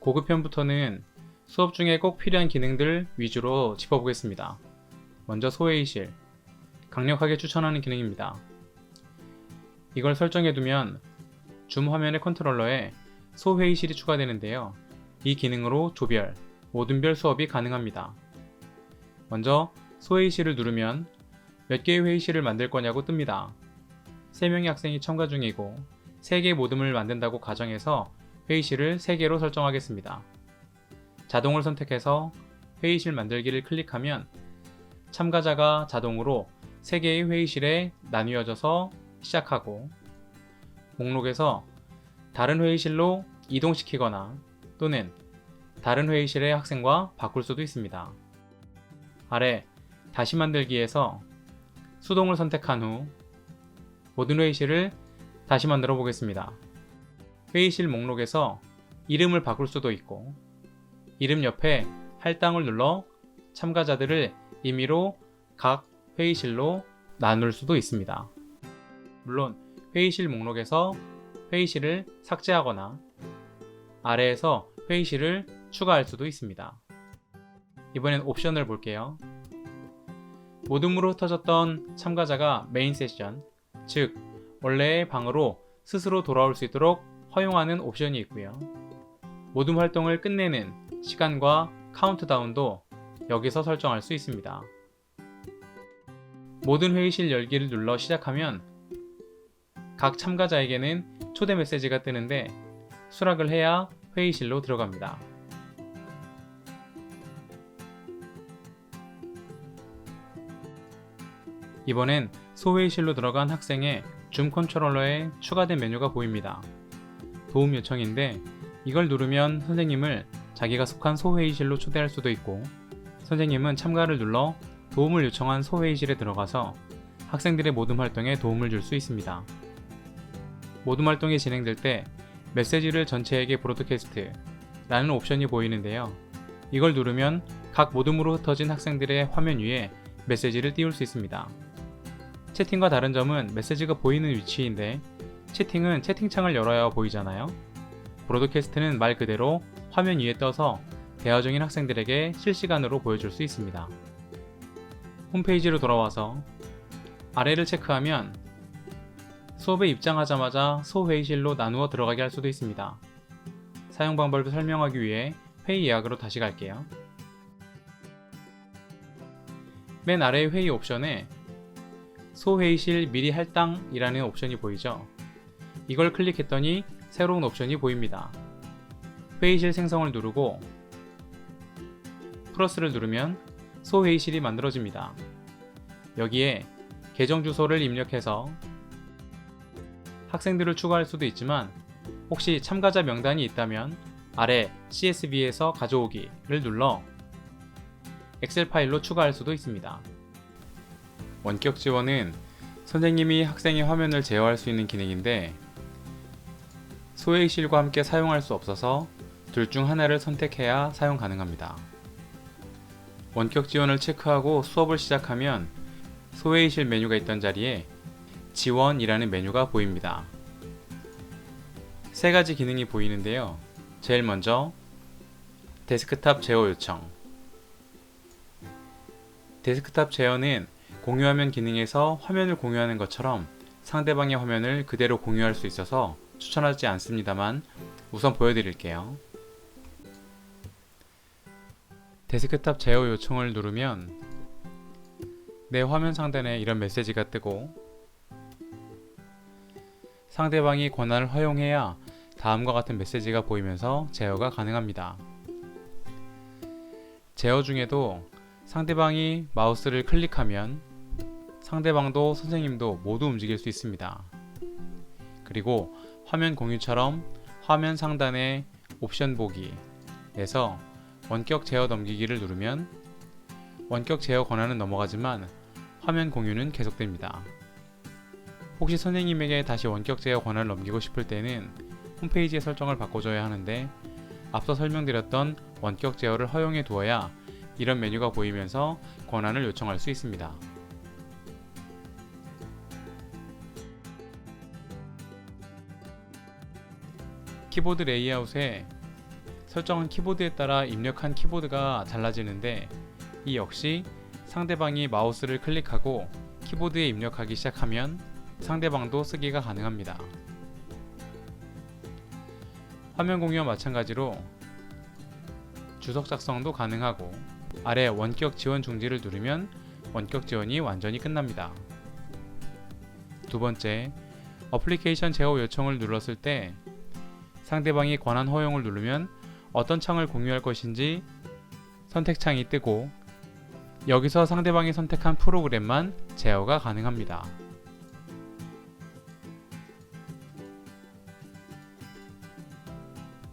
고급 편부터는 수업 중에 꼭 필요한 기능들 위주로 짚어보겠습니다. 먼저 소회의실, 강력하게 추천하는 기능입니다. 이걸 설정해두면 줌 화면의 컨트롤러에 소회의실이 추가되는데요. 이 기능으로 조별, 모든 별 수업이 가능합니다. 먼저 소회의실을 누르면 몇 개의 회의실을 만들 거냐고 뜹니다. 3명의 학생이 참가 중이고 3개의 모둠을 만든다고 가정해서 회의실을 3개로 설정하겠습니다. 자동을 선택해서 회의실 만들기를 클릭하면 참가자가 자동으로 3개의 회의실에 나뉘어져서 시작하고 목록에서 다른 회의실로 이동시키거나 또는 다른 회의실의 학생과 바꿀 수도 있습니다. 아래 다시 만들기에서 수동을 선택한 후 모든 회의실을 다시 만들어 보겠습니다. 회의실 목록에서 이름을 바꿀 수도 있고 이름 옆에 할당을 눌러 참가자들을 임의로 각 회의실로 나눌 수도 있습니다. 물론 회의실 목록에서 회의실을 삭제하거나 아래에서 회의실을 추가할 수도 있습니다. 이번엔 옵션을 볼게요. 모둠으로 흩어졌던 참가자가 메인 세션, 즉 원래의 방으로 스스로 돌아올 수 있도록 허용하는 옵션이 있고요. 모둠 활동을 끝내는 시간과 카운트다운도 여기서 설정할 수 있습니다. 모든 회의실 열기를 눌러 시작하면 각 참가자에게는 초대 메시지가 뜨는데 수락을 해야 회의실로 들어갑니다. 이번엔 소회의실로 들어간 학생의 줌 컨트롤러에 추가된 메뉴가 보입니다. 도움 요청인데 이걸 누르면 선생님을 자기가 속한 소회의실로 초대할 수도 있고 선생님은 참가를 눌러 도움을 요청한 소회의실에 들어가서 학생들의 모둠 활동에 도움을 줄 수 있습니다. 모둠 활동이 진행될 때 메시지를 전체에게 브로드캐스트 라는 옵션이 보이는데요. 이걸 누르면 각 모둠으로 흩어진 학생들의 화면 위에 메시지를 띄울 수 있습니다. 채팅과 다른 점은 메시지가 보이는 위치인데 채팅은 채팅창을 열어야 보이잖아요. 브로드캐스트는 말 그대로 화면 위에 떠서 대화 중인 학생들에게 실시간으로 보여줄 수 있습니다. 홈페이지로 돌아와서 아래를 체크하면 수업에 입장하자마자 소회의실로 나누어 들어가게 할 수도 있습니다. 사용 방법을 설명하기 위해 회의 예약으로 다시 갈게요. 맨 아래의 회의 옵션에 소회의실 미리 할당이라는 옵션이 보이죠? 이걸 클릭했더니 새로운 옵션이 보입니다. 회의실 생성을 누르고 플러스를 누르면 소회의실이 만들어집니다. 여기에 계정 주소를 입력해서 학생들을 추가할 수도 있지만 혹시 참가자 명단이 있다면 아래 CSV에서 가져오기를 눌러 엑셀 파일로 추가할 수도 있습니다. 원격 지원은 선생님이 학생의 화면을 제어할 수 있는 기능인데 소회의실과 함께 사용할 수 없어서 둘 중 하나를 선택해야 사용 가능합니다. 원격 지원을 체크하고 수업을 시작하면 소회의실 메뉴가 있던 자리에 지원이라는 메뉴가 보입니다. 3가지 기능이 보이는데요. 제일 먼저 데스크탑 제어 요청. 데스크탑 제어는 공유화면 기능에서 화면을 공유하는 것처럼 상대방의 화면을 그대로 공유할 수 있어서 추천하지 않습니다만 우선 보여드릴게요. 데스크탑 제어 요청을 누르면 내 화면 상단에 이런 메시지가 뜨고 상대방이 권한을 허용해야 다음과 같은 메시지가 보이면서 제어가 가능합니다. 제어 중에도 상대방이 마우스를 클릭하면 상대방도 선생님도 모두 움직일 수 있습니다. 그리고 화면 공유처럼 화면 상단의 옵션 보기에서 원격 제어 넘기기를 누르면 원격 제어 권한은 넘어가지만 화면 공유는 계속됩니다. 혹시 선생님에게 다시 원격 제어 권한을 넘기고 싶을 때는 홈페이지의 설정을 바꿔줘야 하는데 앞서 설명드렸던 원격 제어를 허용해 두어야 이런 메뉴가 보이면서 권한을 요청할 수 있습니다. 키보드 레이아웃에 설정한 키보드에 따라 입력한 키보드가 달라지는데 이 역시 상대방이 마우스를 클릭하고 키보드에 입력하기 시작하면 상대방도 쓰기가 가능합니다. 화면 공유와 마찬가지로 주석 작성도 가능하고 아래 원격 지원 중지를 누르면 원격 지원이 완전히 끝납니다. 두 번째, 어플리케이션 제어 요청을 눌렀을 때 상대방이 권한 허용을 누르면 어떤 창을 공유할 것인지 선택창이 뜨고 여기서 상대방이 선택한 프로그램만 제어가 가능합니다.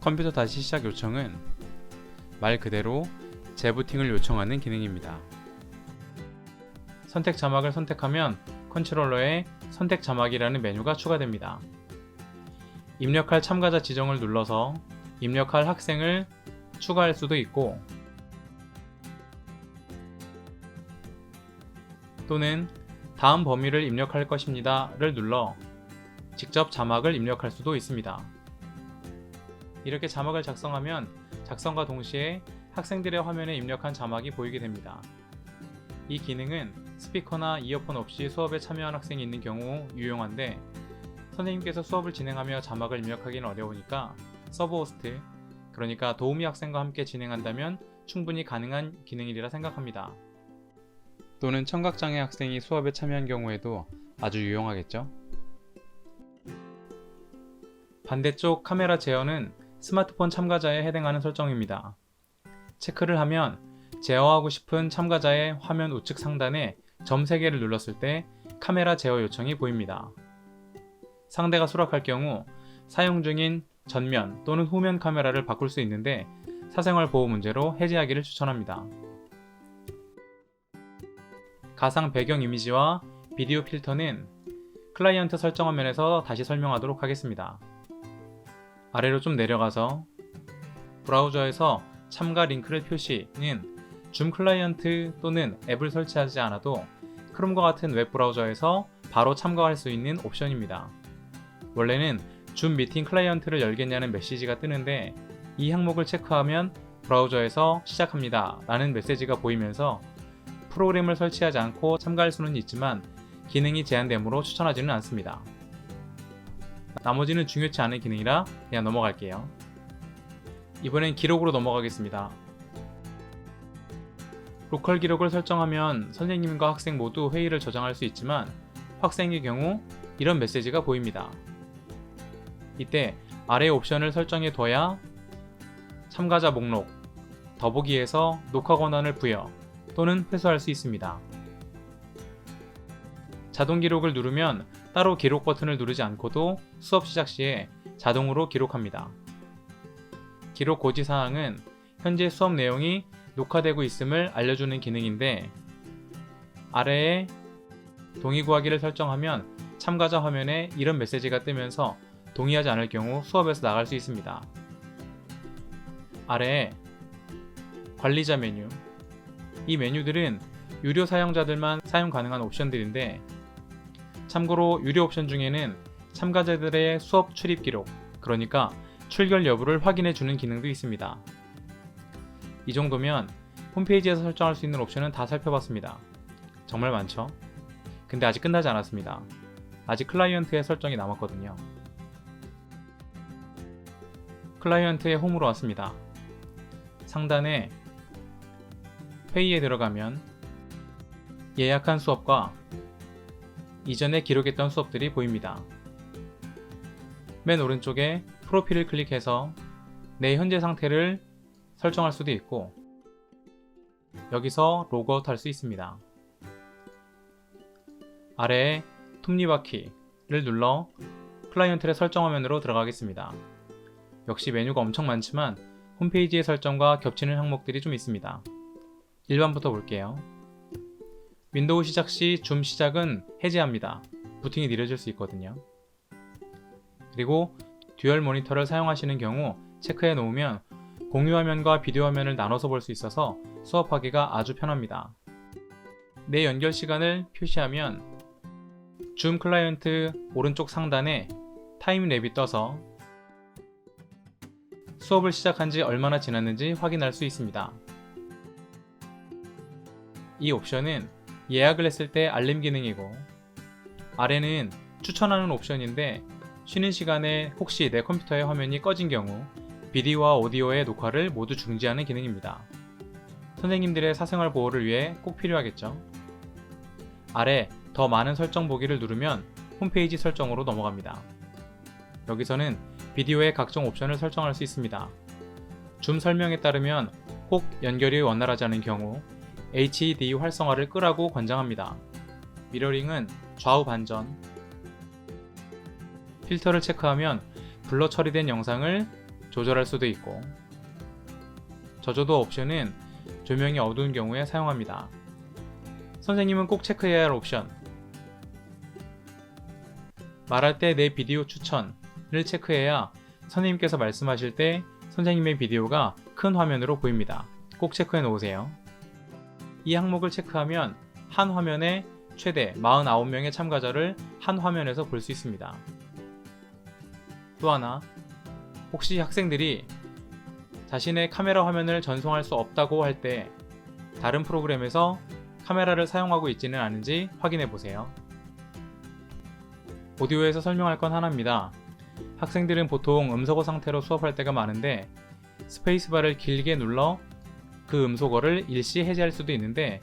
컴퓨터 다시 시작 요청은 말 그대로 재부팅을 요청하는 기능입니다. 선택 자막을 선택하면 컨트롤러에 선택 자막이라는 메뉴가 추가됩니다. 입력할 참가자 지정을 눌러서 입력할 학생을 추가할 수도 있고 또는 다음 범위를 입력할 것입니다를 눌러 직접 자막을 입력할 수도 있습니다. 이렇게 자막을 작성하면 작성과 동시에 학생들의 화면에 입력한 자막이 보이게 됩니다. 이 기능은 스피커나 이어폰 없이 수업에 참여한 학생이 있는 경우 유용한데 선생님께서 수업을 진행하며 자막을 입력하기는 어려우니까 서브호스트, 그러니까 도우미 학생과 함께 진행한다면 충분히 가능한 기능이라 생각합니다. 또는 청각장애 학생이 수업에 참여한 경우에도 아주 유용하겠죠? 반대쪽 카메라 제어는 스마트폰 참가자에 해당하는 설정입니다. 체크를 하면 제어하고 싶은 참가자의 화면 우측 상단에 점 3개를 눌렀을 때 카메라 제어 요청이 보입니다. 상대가 수락할 경우 사용 중인 전면 또는 후면 카메라를 바꿀 수 있는데 사생활 보호 문제로 해제하기를 추천합니다. 가상 배경 이미지와 비디오 필터는 클라이언트 설정 화면에서 다시 설명하도록 하겠습니다. 아래로 좀 내려가서 브라우저에서 참가 링크를 표시는 줌 클라이언트 또는 앱을 설치하지 않아도 크롬과 같은 웹 브라우저에서 바로 참가할 수 있는 옵션입니다. 원래는 줌 미팅 클라이언트를 열겠냐는 메시지가 뜨는데 이 항목을 체크하면 브라우저에서 시작합니다 라는 메시지가 보이면서 프로그램을 설치하지 않고 참가할 수는 있지만 기능이 제한되므로 추천하지는 않습니다. 나머지는 중요치 않은 기능이라 그냥 넘어갈게요. 이번엔 기록으로 넘어가겠습니다. 로컬 기록을 설정하면 선생님과 학생 모두 회의를 저장할 수 있지만 학생의 경우 이런 메시지가 보입니다. 이때 아래 옵션을 설정해 둬야 참가자 목록, 더보기에서 녹화 권한을 부여 또는 회수할 수 있습니다. 자동 기록을 누르면 따로 기록 버튼을 누르지 않고도 수업 시작 시에 자동으로 기록합니다. 기록 고지사항은 현재 수업 내용이 녹화되고 있음을 알려주는 기능인데 아래에 동의 구하기를 설정하면 참가자 화면에 이런 메시지가 뜨면서 동의하지 않을 경우 수업에서 나갈 수 있습니다. 아래에 관리자 메뉴, 이 메뉴들은 유료 사용자들만 사용 가능한 옵션들인데 참고로 유료 옵션 중에는 참가자들의 수업 출입 기록, 그러니까 출결 여부를 확인해 주는 기능도 있습니다. 이 정도면 홈페이지에서 설정할 수 있는 옵션은 다 살펴봤습니다. 정말 많죠? 근데 아직 끝나지 않았습니다. 아직 클라이언트의 설정이 남았거든요. 클라이언트의 홈으로 왔습니다. 상단에 회의에 들어가면 예약한 수업과 이전에 기록했던 수업들이 보입니다. 맨 오른쪽에 프로필을 클릭해서 내 현재 상태를 설정할 수도 있고 여기서 로그아웃 할 수 있습니다. 아래에 톱니바퀴를 눌러 클라이언트의 설정 화면으로 들어가겠습니다. 역시 메뉴가 엄청 많지만 홈페이지의 설정과 겹치는 항목들이 좀 있습니다. 1번부터 볼게요. 윈도우 시작 시 줌 시작은 해제합니다. 부팅이 느려질 수 있거든요. 그리고 듀얼 모니터를 사용하시는 경우 체크해 놓으면 공유 화면과 비디오 화면을 나눠서 볼 수 있어서 수업하기가 아주 편합니다. 내 연결 시간을 표시하면 줌 클라이언트 오른쪽 상단에 타임랩이 떠서 수업을 시작한 지 얼마나 지났는지 확인할 수 있습니다. 이 옵션은 예약을 했을 때 알림 기능이고, 아래는 추천하는 옵션인데 쉬는 시간에 혹시 내 컴퓨터의 화면이 꺼진 경우 비디오와 오디오의 녹화를 모두 중지하는 기능입니다. 선생님들의 사생활 보호를 위해 꼭 필요하겠죠. 아래 더 많은 설정 보기를 누르면 홈페이지 설정으로 넘어갑니다. 여기서는 비디오의 각종 옵션을 설정할 수 있습니다. 줌 설명에 따르면 혹 연결이 원활하지 않은 경우 HED 활성화를 끄라고 권장합니다. 미러링은 좌우 반전, 필터를 체크하면 블러 처리된 영상을 조절할 수도 있고, 저조도 옵션은 조명이 어두운 경우에 사용합니다. 선생님은 꼭 체크해야 할 옵션, 말할 때 내 비디오 추천을 체크해야 선생님께서 말씀하실 때 선생님의 비디오가 큰 화면으로 보입니다. 꼭 체크해 놓으세요. 이 항목을 체크하면 한 화면에 최대 49명의 참가자를 한 화면에서 볼 수 있습니다. 또 하나, 혹시 학생들이 자신의 카메라 화면을 전송할 수 없다고 할 때 다른 프로그램에서 카메라를 사용하고 있지는 않은지 확인해 보세요. 오디오에서 설명할 건 하나입니다. 학생들은 보통 음소거 상태로 수업할 때가 많은데 스페이스바를 길게 눌러 그 음소거를 일시 해제할 수도 있는데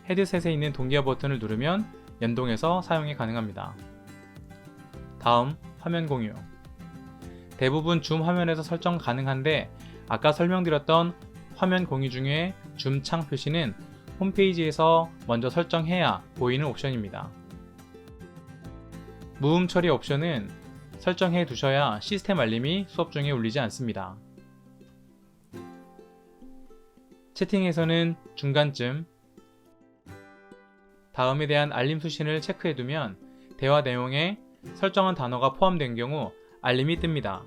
헤드셋에 있는 동기화 버튼을 누르면 연동해서 사용이 가능합니다. 다음, 화면 공유. 대부분 줌 화면에서 설정 가능한데 아까 설명드렸던 화면 공유 중에 줌 창 표시는 홈페이지에서 먼저 설정해야 보이는 옵션입니다. 무음 처리 옵션은 설정해 두셔야 시스템 알림이 수업 중에 울리지 않습니다. 채팅에서는 중간쯤, 다음에 대한 알림 수신을 체크해두면 대화 내용에 설정한 단어가 포함된 경우 알림이 뜹니다.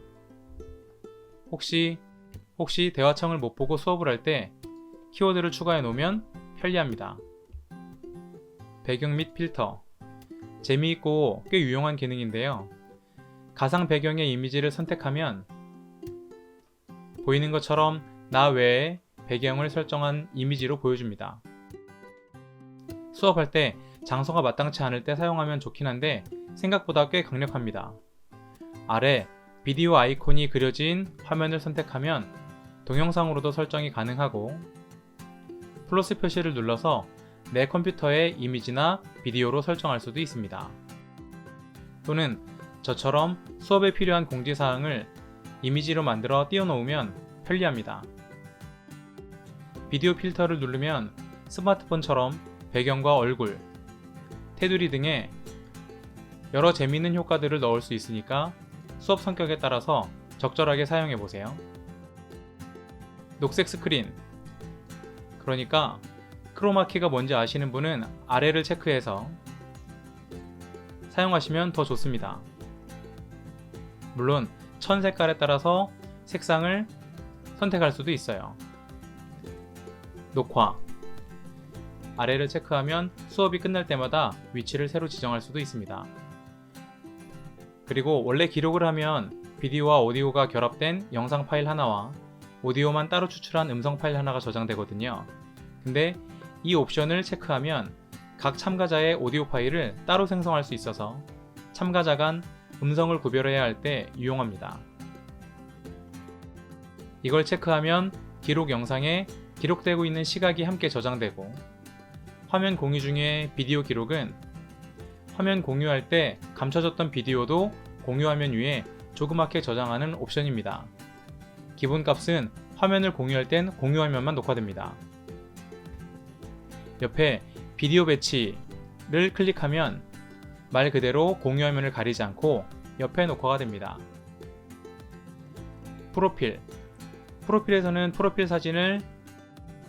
혹시 대화창을 못 보고 수업을 할 때 키워드를 추가해 놓으면 편리합니다. 배경 및 필터. 재미있고 꽤 유용한 기능인데요. 가상 배경의 이미지를 선택하면 보이는 것처럼 나 외에 배경을 설정한 이미지로 보여줍니다. 수업할 때 장소가 마땅치 않을 때 사용하면 좋긴 한데 생각보다 꽤 강력합니다. 아래 비디오 아이콘이 그려진 화면을 선택하면 동영상으로도 설정이 가능하고, 플러스 표시를 눌러서 내 컴퓨터의 이미지나 비디오로 설정할 수도 있습니다. 또는 저처럼 수업에 필요한 공지사항을 이미지로 만들어 띄워놓으면 편리합니다. 비디오 필터를 누르면 스마트폰처럼 배경과 얼굴, 테두리 등의 여러 재미있는 효과들을 넣을 수 있으니까 수업 성격에 따라서 적절하게 사용해보세요. 녹색 스크린, 그러니까 크로마키가 뭔지 아시는 분은 아래를 체크해서 사용하시면 더 좋습니다. 물론 천 색깔에 따라서 색상을 선택할 수도 있어요. 녹화, 아래를 체크하면 수업이 끝날 때마다 위치를 새로 지정할 수도 있습니다. 그리고 원래 기록을 하면 비디오와 오디오가 결합된 영상 파일 하나와 오디오만 따로 추출한 음성 파일 하나가 저장되거든요. 근데 이 옵션을 체크하면 각 참가자의 오디오 파일을 따로 생성할 수 있어서 참가자 간 음성을 구별해야 할 때 유용합니다. 이걸 체크하면 기록 영상에 기록되고 있는 시각이 함께 저장되고, 화면 공유 중에 비디오 기록은 화면 공유할 때 감춰졌던 비디오도 공유 화면 위에 조그맣게 저장하는 옵션입니다. 기본값은 화면을 공유할 땐 공유 화면만 녹화됩니다. 옆에 비디오 배치를 클릭하면 말 그대로 공유 화면을 가리지 않고 옆에 녹화가 됩니다. 프로필에서는 프로필 사진을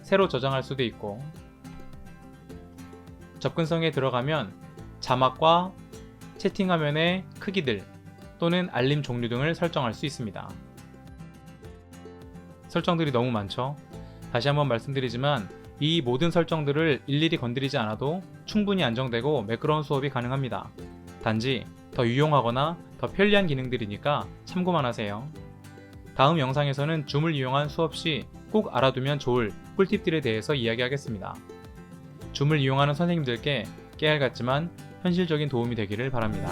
새로 저장할 수도 있고, 접근성에 들어가면 자막과 채팅 화면의 크기들 또는 알림 종류 등을 설정할 수 있습니다. 설정들이 너무 많죠? 다시 한번 말씀드리지만 이 모든 설정들을 일일이 건드리지 않아도 충분히 안정되고 매끄러운 수업이 가능합니다. 단지 더 유용하거나 더 편리한 기능들이니까 참고만 하세요. 다음 영상에서는 줌을 이용한 수업 시 꼭 알아두면 좋을 꿀팁들에 대해서 이야기하겠습니다. 줌을 이용하는 선생님들께 깨알 같지만 현실적인 도움이 되기를 바랍니다.